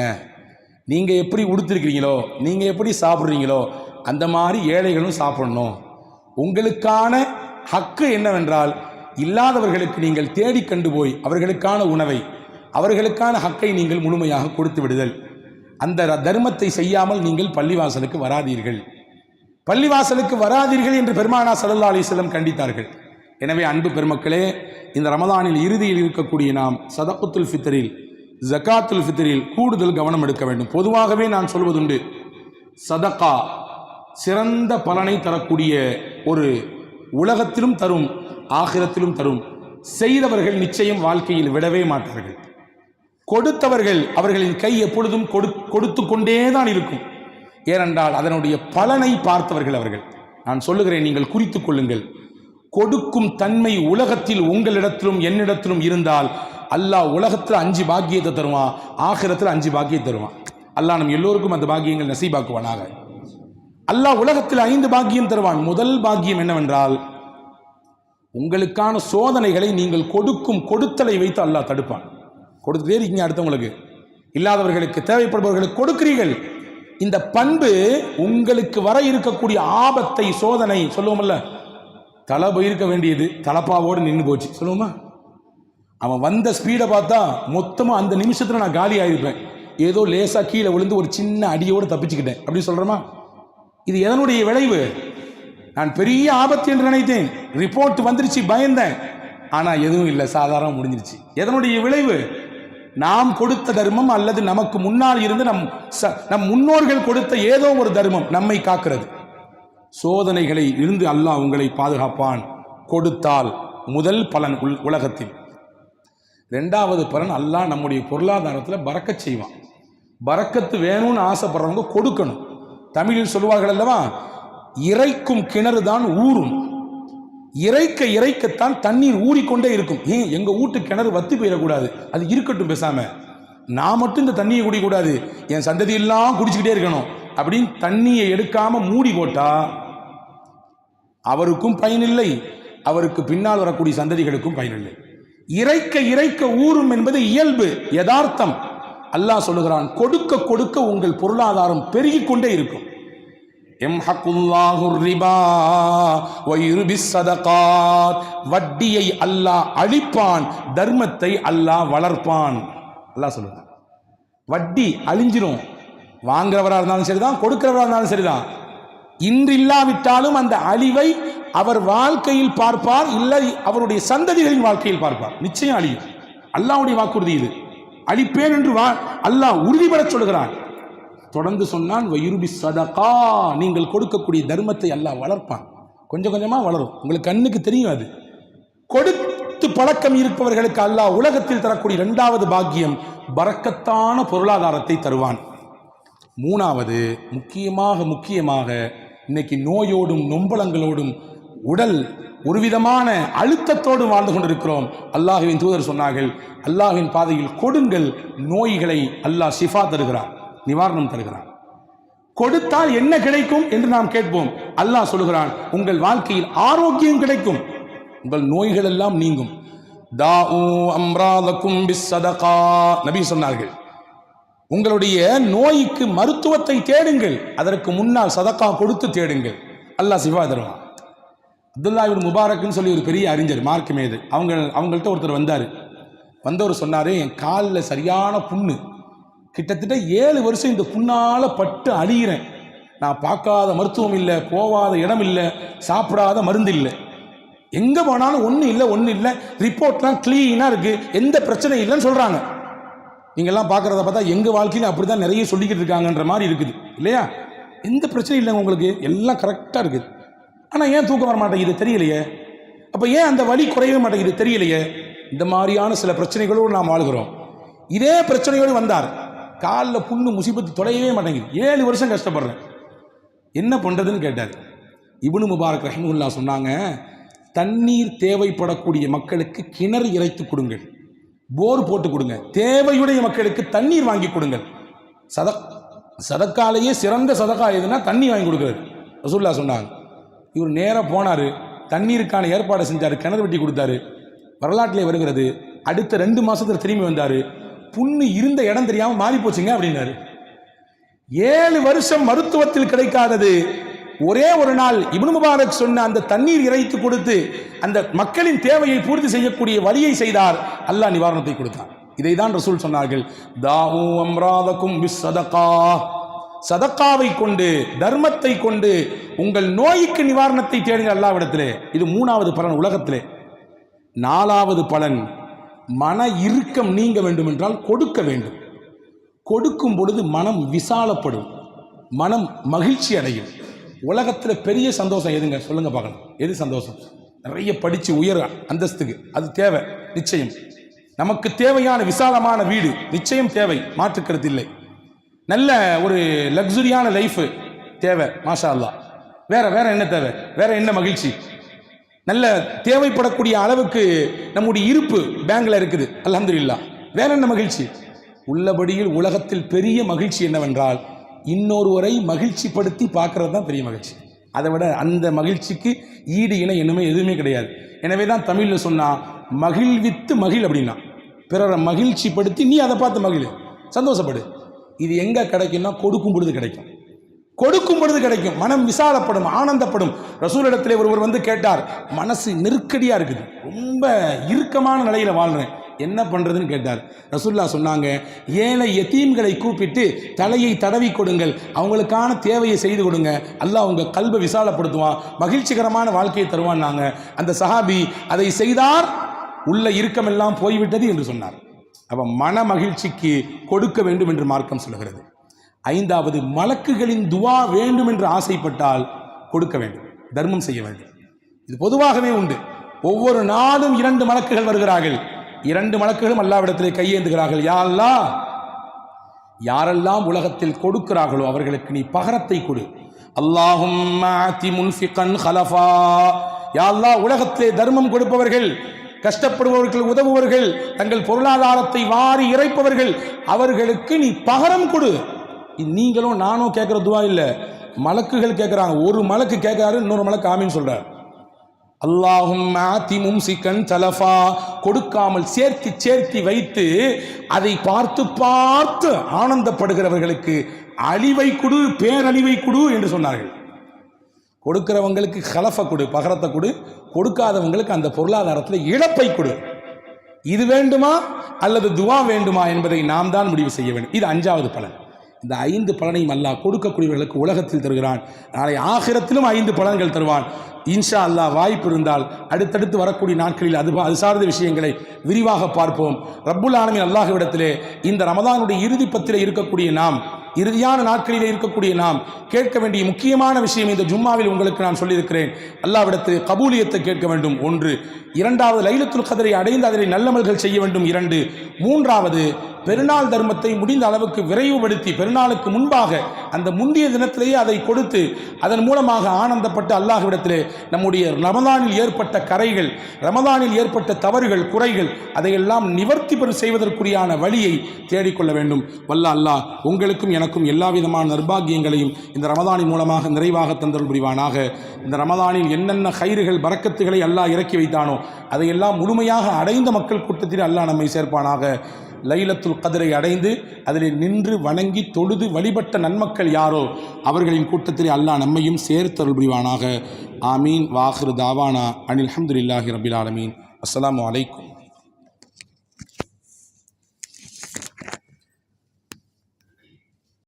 நீங்கள் எப்படி உடுத்திருக்கிறீங்களோ, நீங்கள் எப்படி சாப்பிட்றீங்களோ அந்த மாதிரி ஏழைகளும் சாப்பிடணும். உங்களுக்கான ஹக்கு என்னவென்றால், இல்லாதவர்களுக்கு நீங்கள் தேடி கண்டு போய் அவர்களுக்கான உணவை, அவர்களுக்கான ஹக்கை நீங்கள் முழுமையாக கொடுத்து விடுதல். அந்த தர்மத்தை செய்யாமல் நீங்கள் பள்ளிவாசலுக்கு வராதீர்கள், பள்ளிவாசலுக்கு வராதீர்கள் என்று பெருமானா ஸல்லல்லாஹு அலைஹி வஸல்லம் கண்டித்தார்கள். எனவே அன்பு பெருமக்களே, இந்த ரமதானில் இறுதியில் இருக்கக்கூடிய நாம் சதகத்துல் ஃபித்ரில், ஜக்காத்துல் ஃபித்ரில் கூடுதல் கவனம் எடுக்க வேண்டும். பொதுவாகவே நான் சொல்வதுண்டு, சதகா சிறந்த பலனை தரக்கூடிய ஒரு உலகத்திலும் தரும், ஆகிரத்திலும் தரும். செய்தவர்கள் நிச்சயம் வாழ்க்கையில் விடவே மாட்டார்கள். கொடுத்தவர்கள் அவர்களின் கை எப்பொழுதும் கொடுத்து கொண்டேதான் இருக்கும். ஏனென்றால் அதனுடைய பலனை பார்த்தவர்கள் அவர்கள். நான் சொல்லுகிறேன், நீங்கள் குறித்துக் கொள்ளுங்கள். கொடுக்கும் தன்மை உலகத்தில் உங்களிடத்திலும் என்னிடத்திலும் இருந்தால் அல்லாஹ் உலகத்தில் 5 பாக்கியத்தை தருவான், ஆகிரத்தில் 5 பாக்கியத்தை தருவான். அல்லாஹ் நம் எல்லோருக்கும் அந்த பாக்கியங்கள் நசீபாக்குவானாக. அல்லாஹ் உலகத்தில் 5 பாக்கியம் தருவான். முதல் பாக்கியம் என்னவென்றால், உங்களுக்கான சோதனைகளை நீங்கள் கொடுத்தலை வைத்து அல்லாஹ் தடுப்பான். கொடுத்துட்டே இருக்கீங்க, அடுத்தவங்களுக்கு, இல்லாதவர்களுக்கு, தேவைப்படுபவர்களுக்கு கொடுக்கிறீர்கள். இந்த பண்பு உங்களுக்கு வர இருக்கக்கூடிய ஆபத்தை, சோதனை சொல்லுவோம்ல, தலை போயிருக்க வேண்டியது தலப்பாவோடு நின்று போச்சு சொல்லுவோமா? அவன் வந்த ஸ்பீடை பார்த்தா மொத்தமாக அந்த நிமிஷத்தில் நான் காலி ஆகிருப்பேன். ஏதோ லேசாக கீழே விழுந்து ஒரு சின்ன அடியோடு தப்பிச்சுக்கிட்டேன் அப்படி சொல்கிறோமா? இது எதனுடைய விளைவு? நான் பெரிய ஆபத்து என்று நினைத்தேன், ரிப்போர்ட் வந்துருச்சு, பயந்தேன், ஆனால் எதுவும் இல்லை, சாதாரணம் முடிஞ்சிருச்சு. எதனுடைய விளைவு? நாம் கொடுத்த தர்மம் அல்லது நமக்கு முன்னால் இருந்து நம் முன்னோர்கள் கொடுத்த ஏதோ ஒரு தர்மம் நம்மை காக்கிறது. சோதனைகளை இருந்து அல்லாஹ் உங்களை பாதுகாப்பான். கொடுத்தால் முதல் பலன் உலகத்தில். ரெண்டாவது பலன், அல்லாஹ் நம்முடைய பொருளாதாரத்தில் பறக்கச் செய்வான். பறக்கத்து வேணும்னு ஆசைப்படுறவங்க கொடுக்கணும். தமிழில் சொல்லுவார்கள் அல்லவா, இறைக்கும் கிணறு தான் ஊறும். இறைக்க இறைக்கத்தான் தண்ணீர் ஊறிக்கொண்டே இருக்கும். ஏன் எங்க வீட்டு கிணறு வத்தி போயிடக்கூடாது, அது இருக்கட்டும், பேசாம நான் மட்டும் இந்த தண்ணியை குடிக்கூடாது, என் சந்ததி எல்லாம் குடிச்சுக்கிட்டே இருக்கணும் அப்படின்னு தண்ணியை எடுக்காம மூடி போட்டா அவருக்கும் பயனில்லை, அவருக்கு பின்னால் வரக்கூடிய சந்ததிகளுக்கும் பயனில்லை. இறைக்க இறைக்க ஊறும் என்பது இயல்பு, யதார்த்தம். அல்லாஹ் சொல்லுகிறான், கொடுக்க கொடுக்க உங்கள் பொருளாதாரம் பெருகிக் கொண்டே இருக்கும். வட்டியை அல்லாஹ் அழிப்பான், தர்மத்தை அல்லாஹ் வளர்ப்பான். அல்லாஹ் சொல்லுறான், வட்டி அழிஞ்சிரும். வாங்குறவராக இருந்தாலும் சரிதான், கொடுக்கிறவராக இருந்தாலும் சரிதான். இன்று இல்லாவிட்டாலும் அந்த அழிவை அவர் வாழ்க்கையில் பார்ப்பார், இல்லை அவருடைய சந்ததிகளின் வாழ்க்கையில் பார்ப்பார். நிச்சயம் அழியும். அல்லாஹ்வுடைய வாக்குறுதி இது. அழிப்பேன் என்று அல்லாஹ் உறுதிபட சொல்கிறான். தொடர்ந்து சொன்னான், வயுருபி சதகா, நீங்கள் கொடுக்கக்கூடிய தர்மத்தை அல்லாஹ் வளர்ப்பான். கொஞ்சம் கொஞ்சமாக வளரும், உங்களுக்கு கண்ணுக்கு தெரியும். அது கொடுத்து பழக்கம் இருப்பவர்களுக்கு அல்லாஹ் உலகத்தில் தரக்கூடிய இரண்டாவது பாக்கியம், பரக்கத்தான பொருளாதாரத்தை தருவான். மூணாவது, முக்கியமாக இன்னைக்கு நோயோடும் நொம்பலங்களோடும் உடல் ஒரு விதமான அழுத்தத்தோடு வாழ்ந்து கொண்டிருக்கிறோம். அல்லாஹ்வின் தூதர் சொன்னார்கள், அல்லாஹ்வின் பாதையில் கொடுங்கள், நோய்களை அல்லாஹ் ஷிஃபா தருகிறார், நிவாரணம் தருகிறான். கொடுத்தால் என்ன கிடைக்கும் என்று நாம் கேட்போம். அல்லாஹ் சொல்லுகிறான், உங்கள் வாழ்க்கையில் ஆரோக்கியம் கிடைக்கும், உங்கள் நோய்கள் எல்லாம் நீங்கும். தாஉ அம்ராதக்கும் பிஸ்ஸதகா, நபி சொன்னார்கள், உங்களுடைய நோய்க்கு மருத்துவத்தை தேடுங்கள், அதற்கு முன்னால் சதகா கொடுத்து தேடுங்கள், அல்லாஹ் ஷிஃபா தருவான். அப்துல்லா இப்னு முபாரக்னு சொல்லி ஒரு பெரிய அறிஞர், மார்க் மேது, அவங்கள்ட்ட ஒருத்தர் வந்தவர் சொன்னார், என் காலில் சரியான புண்ணு, கிட்டத்தட்ட 7 வருஷம் இந்த புண்ணால் பட்டு அழிகிறேன், நான் பார்க்காத மருத்துவம் இல்லை, போகாத இடம் இல்லை, சாப்பிடாத மருந்து இல்லை, எங்கே போனாலும் ஒன்றும் இல்லை, ரிப்போர்ட்லாம் க்ளீனாக இருக்குது, எந்த பிரச்சனையும் இல்லைன்னு சொல்கிறாங்க. நீங்கள்லாம் பார்க்குறத பார்த்தா எங்கள் வாழ்க்கையில் அப்படி தான் நிறைய சொல்லிக்கிட்டு இருக்காங்கன்ற மாதிரி இருக்குது இல்லையா? எந்த பிரச்சனையும் இல்லைங்க, உங்களுக்கு எல்லாம் கரெக்டாக இருக்குது. ஆனால் ஏன் தூக்கம் வர மாட்டேங்குது தெரியலையே, அப்போ ஏன் அந்த வலி குறையவே மாட்டேங்குது தெரியலையே. இந்த மாதிரியான சில பிரச்சனைகளோடு நாம் வாழ்கிறோம். இதே பிரச்சனையோடு வந்தார், காலில் புண்ணு முசிபத்து தொலையவே மாட்டேங்குது, 7 வருஷம் கஷ்டப்படுறேன், என்ன பண்ணுறதுன்னு கேட்டார். இப்னு முபாரக் ரஹ்மத்துல்லாஹ் சொன்னாங்க, தண்ணீர் தேவைப்படக்கூடிய மக்களுக்கு கிணறு இறைத்து கொடுங்கள், போர் போட்டு கொடுங்க, தேவையுடைய மக்களுக்கு தண்ணீர் வாங்கி கொடுங்கள். சதக்காலேயே சிறந்த சதக்கா எதுனா தண்ணி வாங்கி கொடுக்குறது ரசூலுல்லாஹ் சொன்னாங்க. இவர் நேராக போனார், தண்ணீருக்கான ஏற்பாடு செஞ்சார், கிணறு வெட்டி கொடுத்தாரு. வரலாற்றிலே வருகிறது, அடுத்த 2 மாதத்தில் திரும்பி வந்தார், புண்ணு இருந்த இடம் தெரியாமல் மாறி போச்சுங்க அப்படின்னாரு. 7 வருஷம் மருத்துவத்தில் கிடைக்காதது ஒரே ஒரு நாள் இப்னு முபாரக் சொன்ன அந்த தண்ணீர் இறைத்து கொடுத்து அந்த மக்களின் தேவையை பூர்த்தி செய்யக்கூடிய வழியை செய்தார், அல்லாஹ் நிவாரணத்தை கொடுத்தார். இதை தான் ரசூல் சொன்னார்கள், தாஉ அம்ராதக்கும் பிஸ்ஸதகா, சதக்காவை கொண்டு, தர்மத்தை கொண்டு உங்கள் நோய்க்கு நிவாரணத்தை தேடுங்கள் அல்லாஹ்விடத்திலே. இது 3வது பலன் உலகத்திலே. 4வது பலன், மன இறுக்கம் நீங்க வேண்டும் என்றால் கொடுக்க வேண்டும். கொடுக்கும் பொழுது மனம் விசாலப்படும், மனம் மகிழ்ச்சி அடையும். உலகத்தில் பெரிய சந்தோஷம் எதுங்க சொல்லுங்க பார்க்கலாம்? எது சந்தோஷம்? நிறைய படித்து உயர் அந்தஸ்துக்கு அது தேவை, நிச்சயம். நமக்கு தேவையான விசாலமான வீடு நிச்சயம் தேவை, மாற்றுக்கிறது இல்லை. நல்ல ஒரு லக்ஸுரியான லைஃபு தேவை, மாஷா அல்லாஹ். வேற என்ன தேவை? வேற என்ன மகிழ்ச்சி? நல்ல தேவைப்படக்கூடிய அளவுக்கு நம்முடைய இருப்பு பேங்க்ல இருக்குது, அல்ஹம்துலில்லாஹ். வேற என்ன மகிழ்ச்சி? உள்ளபடியில் உலகத்தில் பெரிய மகிழ்ச்சி என்னவென்றால், இன்னொருவரை மகிழ்ச்சி படுத்தி பார்க்கறது தான் பெரிய மகிழ்ச்சி. அதை விட அந்த மகிழ்ச்சிக்கு ஈடு இணை என்னமே எதுவுமே கிடையாது. எனவே தான் தமிழில் சொன்னா, மகிழ்வித்து மகிழ் அப்படின்னா, பிறரை மகிழ்ச்சி படுத்தி நீ அதை பார்த்து மகிழ், சந்தோஷப்படு. இது எங்கே கிடைக்கும்னா கொடுக்கும் பொழுது கிடைக்கும். கொடுக்கும் பொழுது கிடைக்கும், மனம் விசாலப்படும், ஆனந்தப்படும். ரசூலிடத்திலே ஒருவர் வந்து கேட்டார், மனசு நெருக்கடியாக இருக்குது, ரொம்ப இறுக்கமான நிலையில் வாழ்கிறேன், என்ன பண்ணுறதுன்னு கேட்டார். ரசூல்லா சொன்னாங்க, ஏழை யதீம்களை கூப்பிட்டு தலையை தடவி கொடுங்கள், அவங்களுக்கான தேவையை செய்து கொடுங்க, அல்லாஹ் உங்கள் கல்வை விசாலப்படுத்துவான், மகிழ்ச்சிகரமான வாழ்க்கையை தருவான்னாங்க. அந்த சஹாபி அதை செய்தார், உள்ள இறுக்கமெல்லாம் போய்விட்டது என்று சொன்னார். அப்போ மன மகிழ்ச்சிக்கு கொடுக்க வேண்டும் என்று மார்க்கம் சொல்கிறது. ஐந்தாவது, மலக்குகளின் துவா வேண்டும் என்று ஆசைப்பட்டால் கொடுக்க வேண்டும், தர்மம் செய்ய வேண்டும். இது பொதுவாகவே உண்டு. ஒவ்வொரு நாளும் 2 மலக்குகள் வருகிறார்கள். 2 மலக்குகளும் அல்லாஹ்விடத்திலே கையேந்துகிறார்கள், யா அல்லாஹ், யாரெல்லாம் உலகத்தில் கொடுக்கிறார்களோ அவர்களுக்கு நீ பகரத்தை கொடு. அல்லாஹும்ம ஆதி முன்ஃபிகன் ஹலஃபா, யா அல்லாஹ், உலகத்திலே தர்மம் கொடுப்பவர்கள், கஷ்டப்படுபவர்கள், உதவுபவர்கள், தங்கள் பொருளாதாரத்தை வாரி இறைப்பவர்கள், அவர்களுக்கு நீ பகரம் கொடு. நீங்களும் நானும் கேட்குற துவா இல்லை, மலக்குகள் கேட்குறாங்க. ஒரு மலக்கு கேட்குறாரு, இன்னொரு மலக்கு ஆமீன் சொல்றார். அல்லாஹும்ம ஆதி மும்சிகன் தலஃபா, கொடுக்காமல் சேர்த்தி சேர்த்தி வைத்து அதை பார்த்து பார்த்து ஆனந்தப்படுகிறவர்களுக்கு அழிவை கொடு, பேரழிவை கொடு என்று சொன்னார்கள். கொடுக்கிறவங்களுக்கு ஹலஃபை கொடு, பகரத்தை கொடு, கொடுக்காதவங்களுக்கு அந்த பொருளாதாரத்தில் இழப்பை கொடு. இது வேண்டுமா அல்லது துவா வேண்டுமா என்பதை நாம் தான் முடிவு செய்ய வேண்டும். இது 5வது பலன். இந்த 5 பலனையும் அல்லாஹ் கொடுக்கக்கூடியவர்களுக்கு உலகத்தில் தருகிறான், நாளை ஆகிரத்திலும் 5 பலன்கள் தருவான். இன்ஷா அல்லாஹ் வாய்ப்பு இருந்தால் அடுத்தடுத்து வரக்கூடிய நாட்களில் அது சார்ந்த விஷயங்களை விரிவாக பார்ப்போம். ரப்புல் ஆலமீன் அல்லாஹ்விடத்திலே இந்த ரமதானுடைய இறுதி பத்திலே இருக்கக்கூடிய நாம், இறுதியான நாட்களிலே இருக்கக்கூடிய நாம் கேட்க வேண்டிய முக்கியமான விஷயம் இந்த ஜும்மாவில் உங்களுக்கு நான் சொல்லியிருக்கிறேன். அல்லாஹ்விடத்தில் கபூலியத்தை கேட்க வேண்டும் 1. 2வது, லைலத்துல் கத்ரை அடைந்து அதில் நல்லமல்கள் செய்ய வேண்டும் 2. 3வது, பெருநாள் தர்மத்தை முடிந்த அளவுக்கு விரைவுபடுத்தி பெருநாளுக்கு முன்பாக அந்த முந்தைய தினத்திலேயே அதை கொடுத்து அதன் மூலமாக ஆனந்தப்பட்டு அல்லாஹ்விடத்திலே நம்முடைய ரமதானில் ஏற்பட்ட கரைகள், ரமதானில் ஏற்பட்ட தவறுகள், குறைகள், அதையெல்லாம் நிவர்த்தி செய்வதற்குரியான வழியை தேடிக்கொள்ள வேண்டும். வல்ல அல்லாஹ் உங்களுக்கும் எனக்கும் எல்லா விதமான நிர்பாகியங்களையும் இந்த ரமதானின் மூலமாக நிறைவாக தந்தருள் புரிவானாக. இந்த ரமதானில் என்னென்ன ஹைறுகள், பரக்கத்துகளை அல்லாஹ் இறக்கி வைத்தானோ அதையெல்லாம் முழுமையாக அடைந்த மக்கள் கூட்டத்தில் அல்லாஹ் நம்மை சேர்ப்பானாக. லைலத்துல் கத்ரை அடைந்து அதில் நின்று வணங்கி தொழுது வழிபட்ட நன்மக்கள் யாரோ அவர்களின் கூட்டத்தில் அல்லாஹ் நம்மையும் சேர்த்தருள் புரிவானாக. ஆமீன். வாஹிரு தாவானா அனில் ஹம்துலில்லாஹி ரபில் ஆலமீன். அஸ்ஸலாமு அலைக்கும்.